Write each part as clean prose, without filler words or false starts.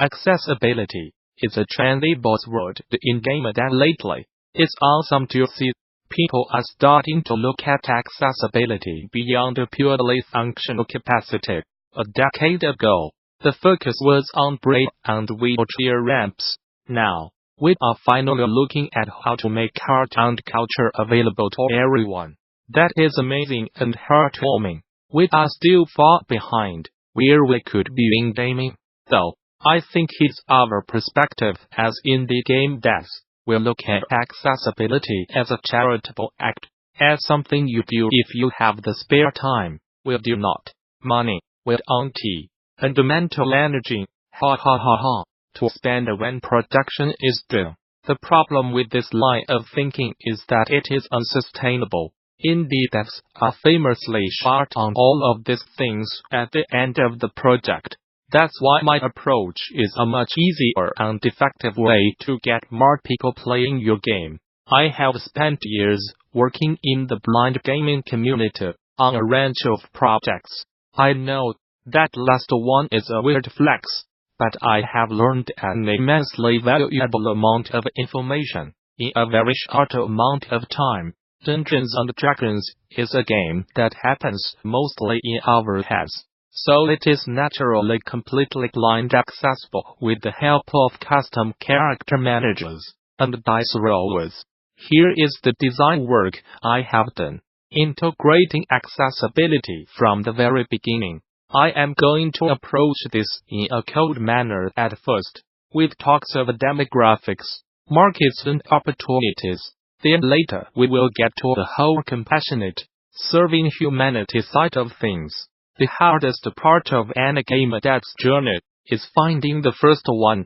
Accessibility is a trendy buzzword in game dev lately. It's awesome to see people are starting to look at accessibility beyond a purely functional capacity. A decade ago, the focus was on braille and wheelchair ramps. Now, we are finally looking at how to make art and culture available to everyone. That is amazing and heartwarming. We are still far behind where we could be in gaming, though. I think it's our perspective as indie game devs. We look at accessibility as a charitable act, as something you do if you have the spare time. We do not money, with tea, and mental energy, to spend when production is done. The problem with this line of thinking is that it is unsustainable. Indie devs are famously short on all of these things at the end of the project. That's why my approach is a much easier and effective way to get more people playing your game. I have spent years working in the blind gaming community on a range of projects. I know that last one is a weird flex, but I have learned an immensely valuable amount of information in a very short amount of time. Dungeons & Dragons is a game that happens mostly in our heads. So it is naturally completely blind accessible with the help of custom character managers and dice rollers. Here is the design work I have done. Integrating accessibility from the very beginning. I am going to approach this in a cold manner at first, with talks of demographics, markets and opportunities. Then later we will get to the whole compassionate, serving humanity side of things. The hardest part of any game dev's journey is finding the first 1,000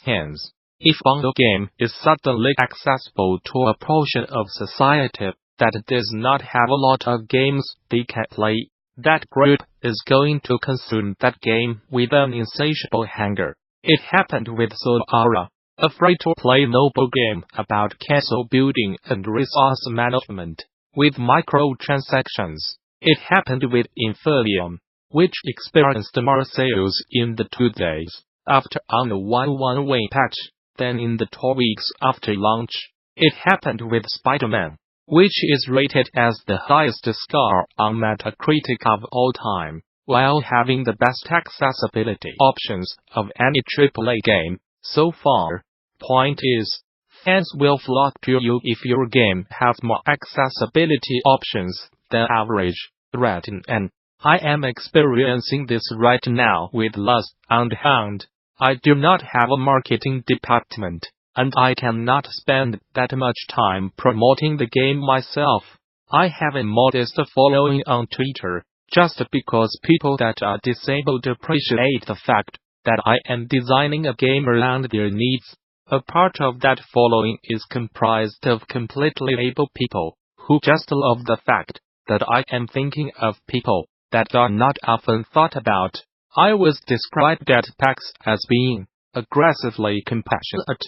fans. If a game is suddenly accessible to a portion of society that does not have a lot of games they can play, that group is going to consume that game with an insatiable hunger. It happened with Solara, a free-to-play mobile game about castle building and resource management, with microtransactions. It happened with Inferium, which experienced more sales in the 2 days after on a one-way patch than in the 2 weeks after launch. It happened with Spider-Man, which is rated as the highest score on Metacritic of all time, while having the best accessibility options of any AAA game so far. Point is, fans will flock to you if your game has more accessibility options than average. And I am experiencing this right now with Lost and Hound. I do not have a marketing department, and I cannot spend that much time promoting the game myself. I have a modest following on Twitter, just because people that are disabled appreciate the fact that I am designing a game around their needs. A part of that following is comprised of completely able people, who just love the fact that I am thinking of people that are not often thought about. I was described at PAX as being aggressively compassionate.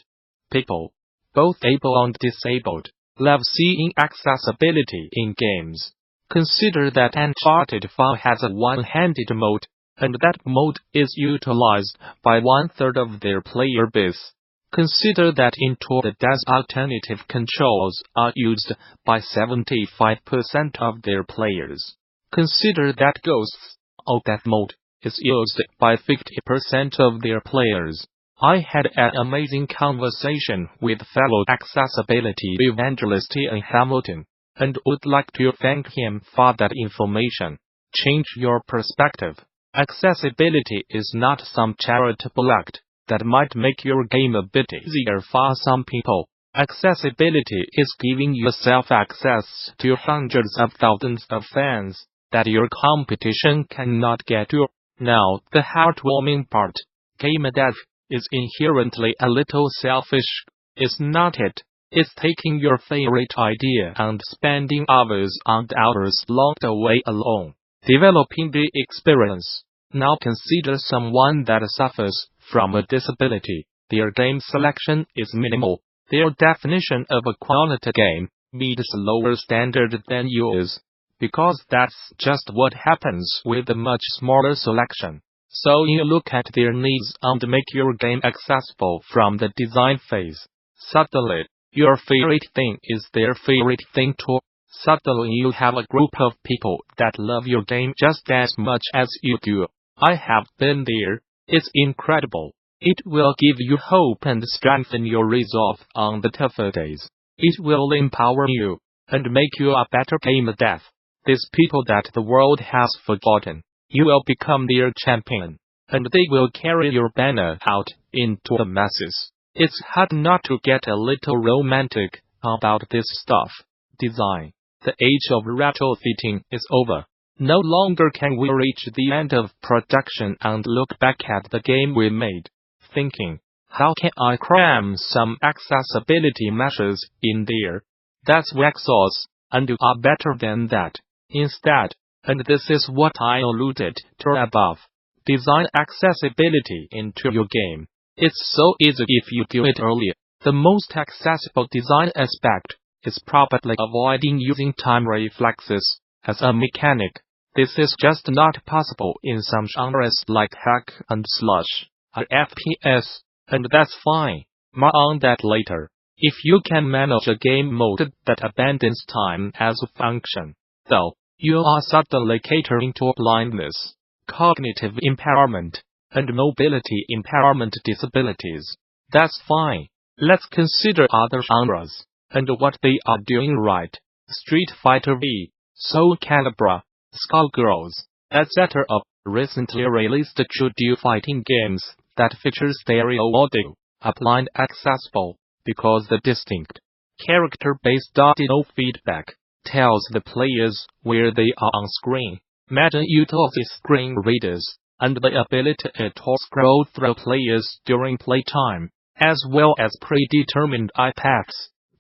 People, both able and disabled, love seeing accessibility in games. Consider that Uncharted 5 has a one-handed mode, and that mode is utilized by 1/3 of their player base. Consider that Into the Dead's alternative controls are used by 75% of their players. Consider that Ghosts of Death mode is used by 50% of their players. I had an amazing conversation with fellow accessibility evangelist in Hamilton, and would like to thank him for that information. Change your perspective. Accessibility is not some charitable act that might make your game a bit easier for some people. Accessibility is giving yourself access to hundreds of thousands of fans that your competition cannot get to. Now, the heartwarming part. Game dev is inherently a little selfish, is not it? It's taking your favorite idea and spending hours and hours locked away alone, developing the experience. Now consider someone that suffers from a disability. Their game selection is minimal. Their definition of a quality game meets a lower standard than yours, because that's just what happens with a much smaller selection. So you look at their needs and make your game accessible from the design phase. Suddenly, your favorite thing is their favorite thing too. Suddenly you have a group of people that love your game just as much as you do. I have been there. It's incredible. It will give you hope and strengthen your resolve on the tougher days. It will empower you and make you a better game dev. These people that the world has forgotten, you will become their champion, and they will carry your banner out into the masses. It's hard not to get a little romantic about this stuff. Design. The age of retrofitting is over. No longer can we reach the end of production and look back at the game we made, thinking, how can I cram some accessibility measures in there? That's wax sauce, and you are better than that. Instead, and this is what I alluded to above, design accessibility into your game. It's so easy if you do it early. The most accessible design aspect is probably avoiding using time reflexes as a mechanic. This is just not possible in some genres like hack and slash, or FPS, and that's fine. More on that later. If you can manage a game mode that abandons time as a function, though, you are suddenly catering to blindness, cognitive impairment, and mobility impairment disabilities. That's fine. Let's consider other genres, and what they are doing right. Street Fighter V, Soul Calibur, Skullgirls, etc. Recently released true fighting games that feature stereo audio are blind accessible because the distinct, character-based audio feedback tells the players where they are on screen. Imagine utilizes screen readers and the ability to scroll through players during playtime, as well as predetermined iPads,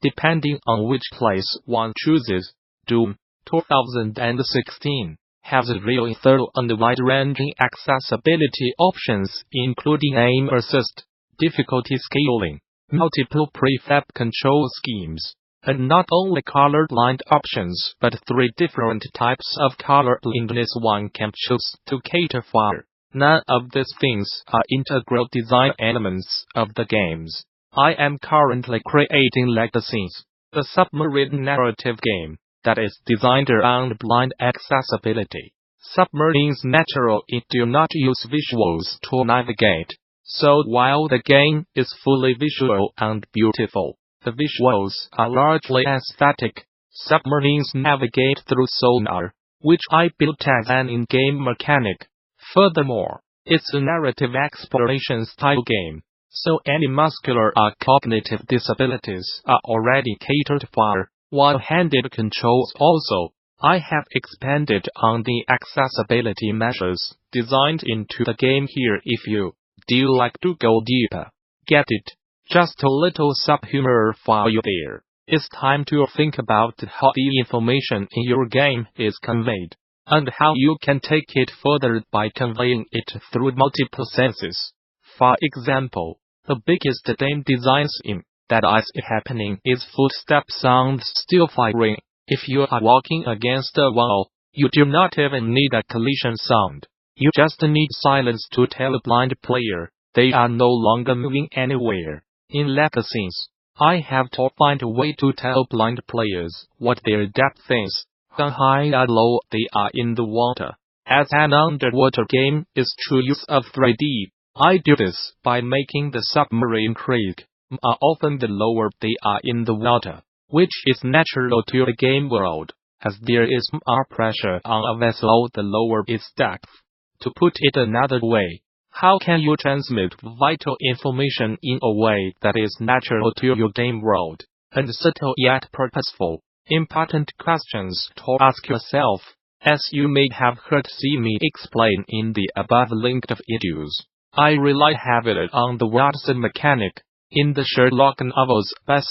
depending on which place one chooses. Doom 2016 has really thorough and wide-ranging accessibility options, including aim assist, difficulty scaling, multiple prefab control schemes, and not only colorblind options but 3 different types of color blindness one can choose to cater for. None of these things are integral design elements of the games. I am currently creating Legacies, a submarine narrative game that is designed around blind accessibility. Submarines naturally do not use visuals to navigate, so while the game is fully visual and beautiful, the visuals are largely aesthetic. Submarines navigate through sonar, which I built as an in-game mechanic. Furthermore, it's a narrative exploration style game, so any muscular or cognitive disabilities are already catered for. One-handed controls also. I have expanded on the accessibility measures designed into the game here. If you do like to go deeper, get it. Just a little sub-humor for you there. It's time to think about how the information in your game is conveyed, and how you can take it further by conveying it through multiple senses. For example, the biggest game design theme that is happening is footstep sounds still firing. If you are walking against a wall, you do not even need a collision sound. You just need silence to tell a blind player they are no longer moving anywhere. In Legacies, I have to find a way to tell blind players what their depth is, how high or low they are in the water. As an underwater game is true use of 3D, I do this by making the submarine creek more often the lower they are in the water, which is natural to the game world, as there is more pressure on a vessel the lower its depth. To put it another way, how can you transmit vital information in a way that is natural to your game world, and subtle yet purposeful? Important questions to ask yourself, as you may have heard me explain in the above-linked videos. I rely heavily on the Watson mechanic. In the Sherlock novels by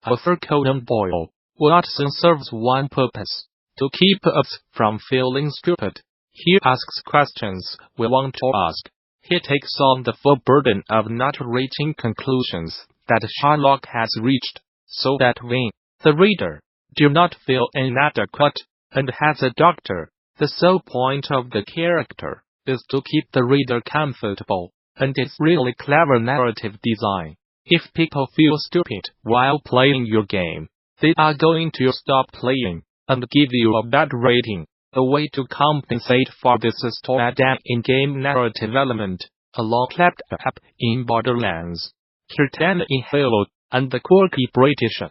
Arthur Conan Doyle, Watson serves one purpose: to keep us from feeling stupid. He asks questions we want to ask. He takes on the full burden of not reaching conclusions that Sherlock has reached, so that we, the reader, do not feel inadequate, and has a doctor, the sole point of the character, is to keep the reader comfortable, and it's really clever narrative design. If people feel stupid while playing your game, they are going to stop playing and give you a bad rating. A way to compensate for this is to add an in-game narrative element, a long claptrap in Borderlands, Curtain in Halo, and the quirky British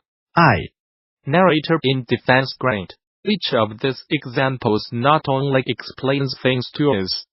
narrator in Defense Grant. Each of these examples not only explains things to us,